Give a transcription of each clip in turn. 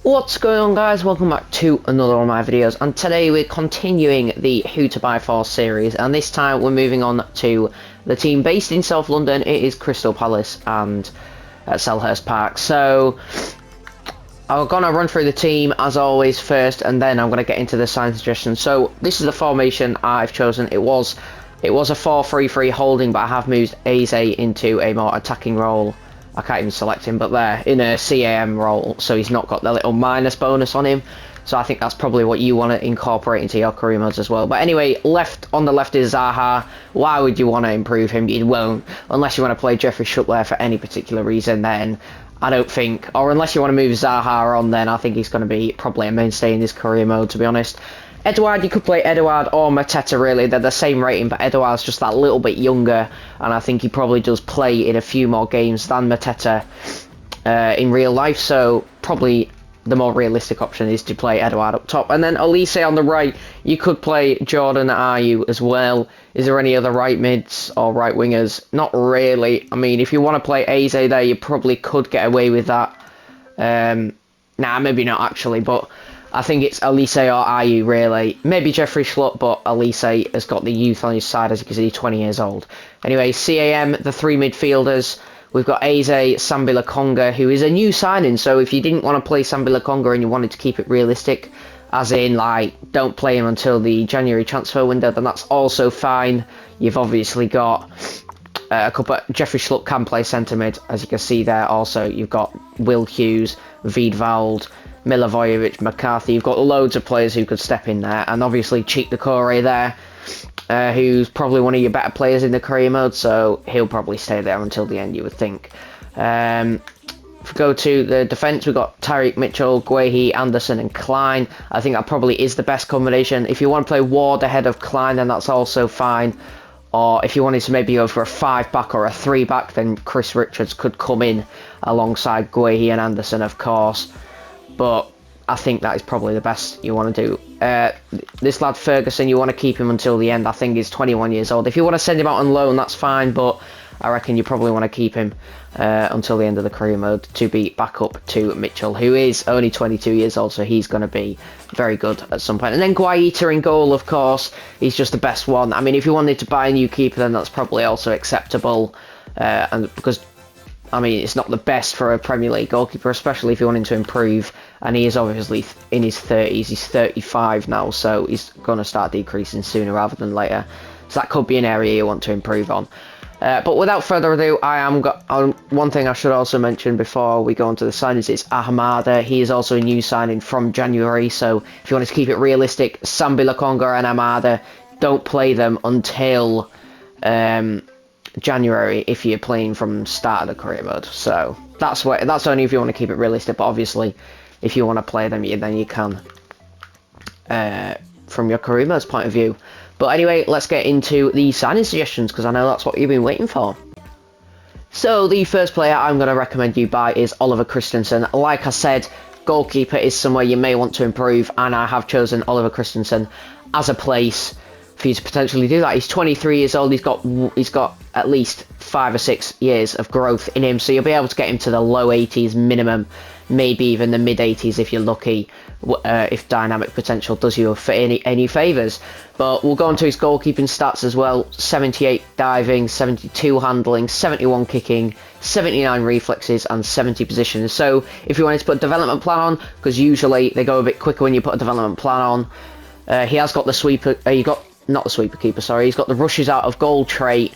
What's going on, guys? Welcome back to another one of my videos, and today we're continuing the Who to Buy For series, and this time we're moving on to the team based in South London. It is Crystal Palace and at Selhurst Park. So I'm going to run through the team as always first, and then I'm going to get into the sign suggestions. So this is the formation I've chosen. It was a 4-3-3 holding, but I have moved Eze into a more attacking role. I can't even select him, but there, in a CAM role, so he's not got the little minus bonus on him. So I think that's probably what you want to incorporate into your career modes as well. But anyway, on the left is Zaha. Why would you want to improve him? You won't, unless you want to play Jeffrey Schuttler for any particular reason, then I don't think, or unless you want to move Zaha on, then I think he's going to be probably a mainstay in this career mode, to be honest. Edouard, you could play Edouard or Mateta, really. They're the same rating, but Edouard's just that little bit younger, and I think he probably does play in a few more games than Mateta in real life, so probably the more realistic option is to play Edouard up top. And then Elise on the right, you could play Jordan Ayew as well. Is there any other right mids or right wingers? Not really. I mean, if you want to play Eze there, you probably could get away with that. Nah, maybe not actually, but I think it's Elise or Ayew, really. Maybe Jeffrey Schlutt, but Elise has got the youth on his side, as you can see, 20 years old. Anyway, CAM, the three midfielders. We've got Eze, Sambi Lokonga, who is a new signing, so if you didn't want to play Sambi Lokonga and you wanted to keep it realistic, as in, like, don't play him until the January transfer window, then that's also fine. You've obviously got a couple. Jeffrey Schlutt can play centre mid, as you can see there. Also, you've got Will Hughes, Wiedwald, Milivojevic, McCarthy. You've got loads of players who could step in there, and obviously Cheek Decore there, who's probably one of your better players in the career mode, so he'll probably stay there until the end, you would think. If we go to the defence, we've got Tyreek Mitchell, Guehi, Anderson and Klein. I think that probably is the best combination. If you want to play Ward ahead of Klein, then that's also fine. Or if you wanted to maybe go for a 5-back or a 3-back, then Chris Richards could come in alongside Guehi and Anderson, of course. But I think that is probably the best you want to do. This lad Ferguson, you want to keep him until the end. I think he's 21 years old. If you want to send him out on loan, that's fine, but I reckon you probably want to keep him until the end of the career mode to be back up to Mitchell, who is only 22 years old, so he's going to be very good at some point. And then Guaita in goal, of course, he's just the best one. I mean, if you wanted to buy a new keeper, then that's probably also acceptable, and because I mean, it's not the best for a Premier League goalkeeper, especially if you want him to improve. And he is obviously in his 30s. He's 35 now, so he's going to start decreasing sooner rather than later. So that could be an area you want to improve on. But without further ado, one thing I should also mention before we go on to the signings is Ahmada. He is also a new signing from January, so if you wanted to keep it realistic, Sambi Lokonga and Ahmada, don't play them until January if you're playing from start of the career mode. So that's only if you want to keep it realistic, but obviously if you want to play them, then you can from your career mode's point of view. But anyway, let's get into the signing suggestions, because I know that's what you've been waiting for. So the first player I'm going to recommend you buy is Oliver Christensen. Like I said, goalkeeper is somewhere you may want to improve, and I have chosen Oliver Christensen as a place for you to potentially do that. He's 23 years old. He's got at least 5 or 6 years of growth in him, so you'll be able to get him to the low 80s minimum, maybe even the mid 80s if you're lucky, if dynamic potential does you any favours. But we'll go on to his goalkeeping stats as well. 78 diving, 72 handling, 71 kicking, 79 reflexes and 70 positions. So if you wanted to put a development plan on, because usually they go a bit quicker when you put a development plan on, he has got the sweeper, not the sweeper keeper, sorry, he's got the rushes out of goal trait,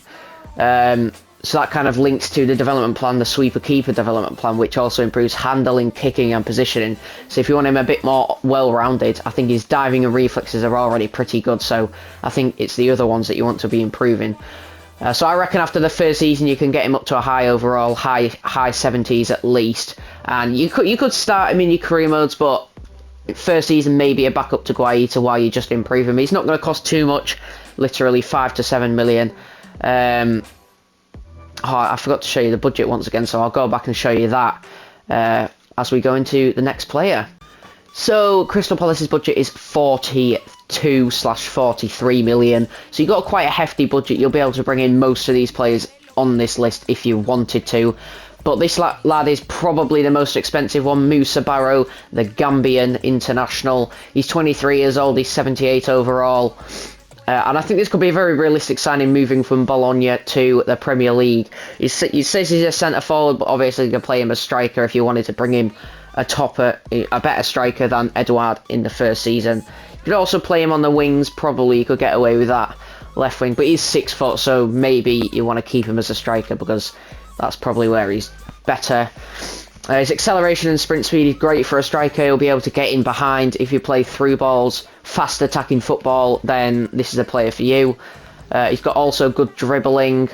so that kind of links to the development plan, the sweeper keeper development plan, which also improves handling, kicking and positioning. So if you want him a bit more well-rounded, I think his diving and reflexes are already pretty good, so I think it's the other ones that you want to be improving. So I reckon after the first season you can get him up to a high overall, high 70s at least, and you could start him in your career modes, but first season maybe a backup to Guaita while you just improve him. He's not going to cost too much, literally 5 to 7 million. I forgot to show you the budget once again, so I'll go back and show you that as we go into the next player. So Crystal Palace's budget is 42/43 million, so you've got quite a hefty budget. You'll be able to bring in most of these players on this list if you wanted to. But this lad is probably the most expensive one, Moussa Barrow, the Gambian international. He's 23 years old, he's 78 overall. And I think this could be a very realistic signing moving from Bologna to the Premier League. He says he's a centre forward, but obviously you can play him as striker if you wanted to bring him a better striker than Edouard in the first season. You could also play him on the wings, probably you could get away with that left wing, but he's 6 foot, so maybe you want to keep him as a striker because that's probably where he's better. His acceleration and sprint speed is great for a striker. He'll be able to get in behind if you play through balls, fast attacking football, then this is a player for you. He's got also good dribbling,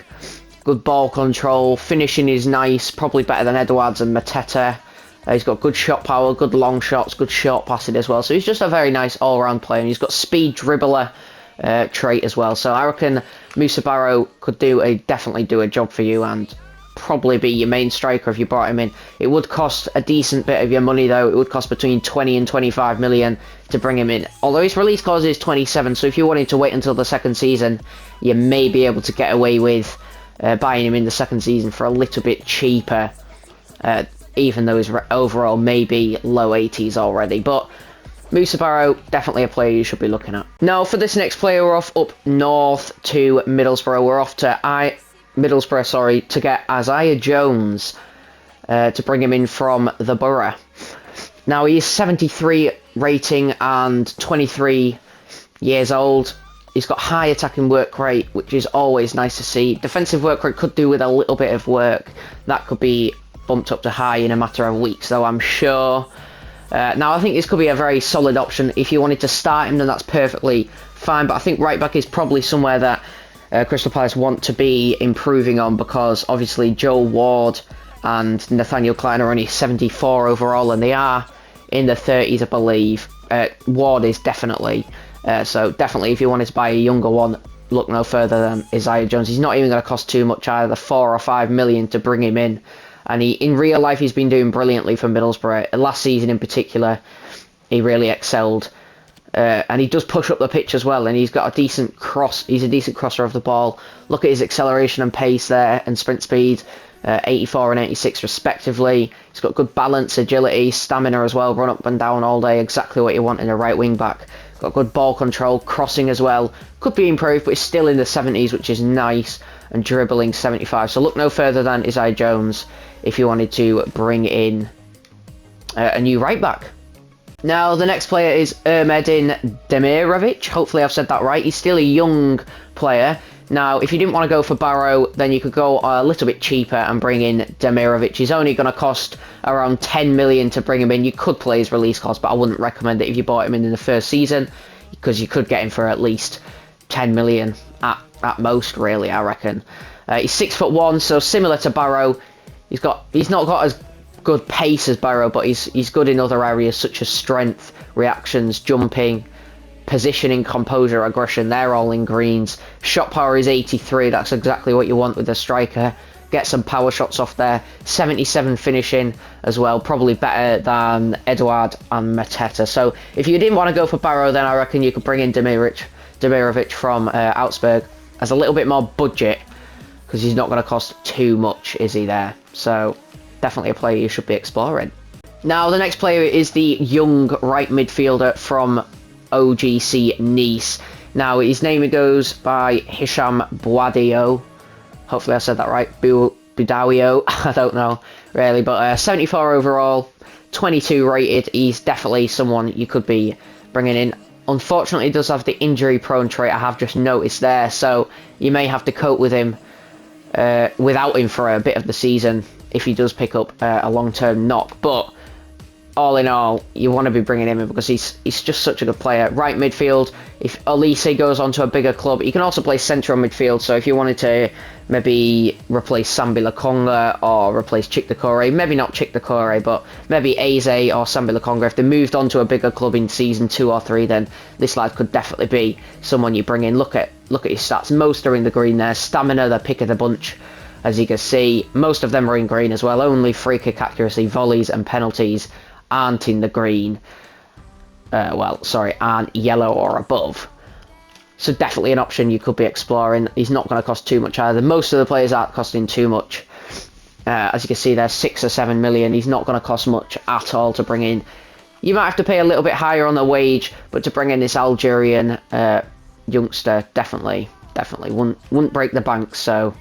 good ball control, finishing is nice, probably better than Edouard's and Mateta. He's got good shot power, good long shots, good short passing as well. So he's just a very nice all-round player. And he's got speed dribbler trait as well. So I reckon Moussa Barrow could definitely do a job for you and probably be your main striker if you brought him in. It would cost a decent bit of your money though. It would cost between 20 and 25 million to bring him in. Although his release clause is 27, so if you wanted to wait until the second season, you may be able to get away with buying him in the second season for a little bit cheaper. Even though his overall may be low 80s already. But Moussa Barrow, definitely a player you should be looking at. Now, for this next player, we're off up north to Middlesbrough. We're off to Middlesbrough, to get Isaiah Jones to bring him in from the Borough. Now, he is 73 rating and 23 years old. He's got high attacking work rate, which is always nice to see. Defensive work rate could do with a little bit of work. That could be bumped up to high in a matter of weeks, though, I'm sure. Now, I think this could be a very solid option. If you wanted to start him, then that's perfectly fine. But I think right back is probably somewhere that Crystal Palace want to be improving on, because obviously Joel Ward and Nathaniel Klein are only 74 overall, and they are in the 30s, I believe. Ward is definitely. So definitely, if you wanted to buy a younger one, look no further than Isaiah Jones. He's not even going to cost too much, either 4 or 5 million to bring him in. And in real life, he's been doing brilliantly for Middlesbrough. Last season in particular, he really excelled. And he does push up the pitch as well, and he's got a decent cross. He's a decent crosser of the ball. Look at his acceleration and pace there, and sprint speed, 84 and 86 respectively. He's got good balance, agility, stamina as well, run up and down all day, exactly what you want in a right wing back. Got good ball control, crossing as well. Could be improved, but it's still in the 70s, which is nice, and dribbling 75. So look no further than Isaiah Jones if you wanted to bring in a new right back. Now, the next player is Ermedin Demirovic. Hopefully I've said that right. He's still a young player. Now, if you didn't want to go for Barrow, then you could go a little bit cheaper and bring in Demirovic. He's only going to cost around 10 million to bring him in. You could play his release cost, but I wouldn't recommend it if you bought him in the first season, because you could get him for at least 10 million at most, really, I reckon. He's 6'1", so similar to Barrow. He's not got as good pace as Barrow, but he's good in other areas such as strength, reactions, jumping, positioning, composure, aggression. They're all in greens. Shot power is 83. That's exactly what you want with a striker. Get some power shots off there. 77 finishing as well. Probably better than Edouard and Mateta. So if you didn't want to go for Barrow, then I reckon you could bring in Demirovic from Augsburg as a little bit more budget, because he's not going to cost too much, is he there? So definitely a player you should be exploring. Now, the next player is the young right midfielder from OGC Nice. Now, his name goes by Hisham Bouadio. Hopefully I said that right. Bouadio. I don't know, really. But 74 overall, 22 rated. He's definitely someone you could be bringing in. Unfortunately, he does have the injury-prone trait, I have just noticed there. So you may have to cope with him without him for a bit of the season if he does pick up a long-term knock. But all in all, you want to be bringing him in because he's just such a good player. Right midfield, if Olise goes on to a bigger club, he can also play central midfield. So if you wanted to maybe replace Sambi Lakonga or replace Chikdekore, maybe not Chikdekore, but maybe Eze or Sambi Lakonga, if they moved on to a bigger club in season 2 or 3, then this lad could definitely be someone you bring in. Look at his stats. Most are in the green there. Stamina, the pick of the bunch, as you can see. Most of them are in green as well. Only free kick accuracy, volleys and penalties aren't in the green. Aren't yellow or above. So definitely an option you could be exploring. He's not going to cost too much either. Most of the players aren't costing too much. As you can see, there's 6 or 7 million. He's not going to cost much at all to bring in. You might have to pay a little bit higher on the wage, but to bring in this Algerian youngster, definitely wouldn't break the bank. So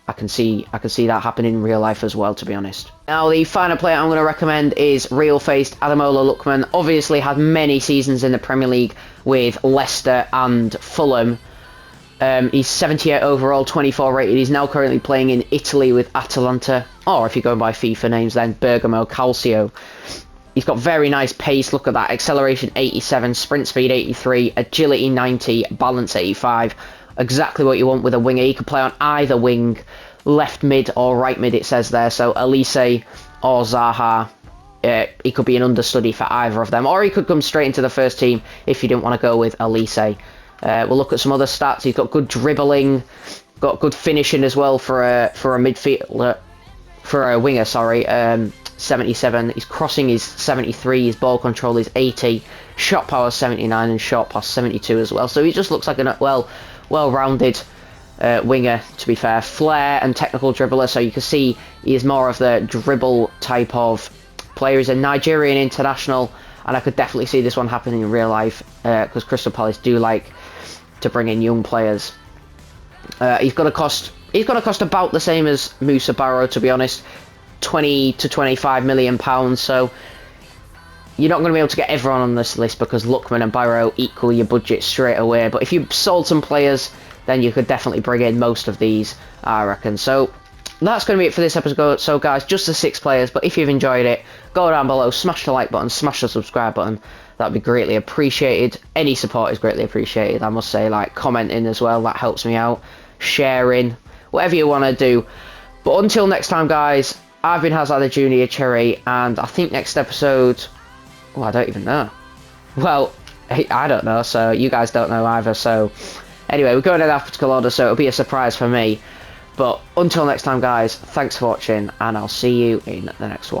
I can see that happening in real life as well, to be honest. Now, the final player I'm going to recommend is real-faced Ademola Lookman. Obviously had many seasons in the Premier League with Leicester and Fulham. He's 78 overall, 24 rated. He's now currently playing in Italy with Atalanta, or if you're going by FIFA names, then Bergamo Calcio. He's got very nice pace. Look at that. Acceleration 87, sprint speed 83, agility 90, balance 85. Exactly what you want with a winger. He can play on either wing, left mid or right mid, it says there. So Elise or Zaha, he could be an understudy for either of them. Or he could come straight into the first team if you didn't want to go with Elise. We'll look at some other stats. He's got good dribbling, got good finishing as well for a midfielder, for a winger, sorry. 77. His crossing is 73. His ball control is 80. Shot power 79 and shot pass 72 as well. So he just looks like a well-rounded winger, to be fair. Flair and technical dribbler. So you can see he is more of the dribble type of player. He's a Nigerian international, and I could definitely see this one happening in real life because Crystal Palace do like to bring in young players. He's going to cost about the same as Moussa Barrow, to be honest. 20 to 25 million pounds, so you're not going to be able to get everyone on this list because Lookman and Barrow equal your budget straight away. But if you sold some players, then you could definitely bring in most of these, I reckon. So that's going to be it for this episode. So guys, just the 6 players, but if you've enjoyed it, go down below, smash the like button, smash the subscribe button. That'd be greatly appreciated. Any support is greatly appreciated, I must say. Like commenting as well, that helps me out. Sharing, whatever you want to do. But until next time, guys, I've been Hazard the Junior Cherry, and I think next episode, well, I don't even know. Well, I don't know, so you guys don't know either. So anyway, we're going in alphabetical order, so it'll be a surprise for me. But until next time, guys, thanks for watching, and I'll see you in the next one.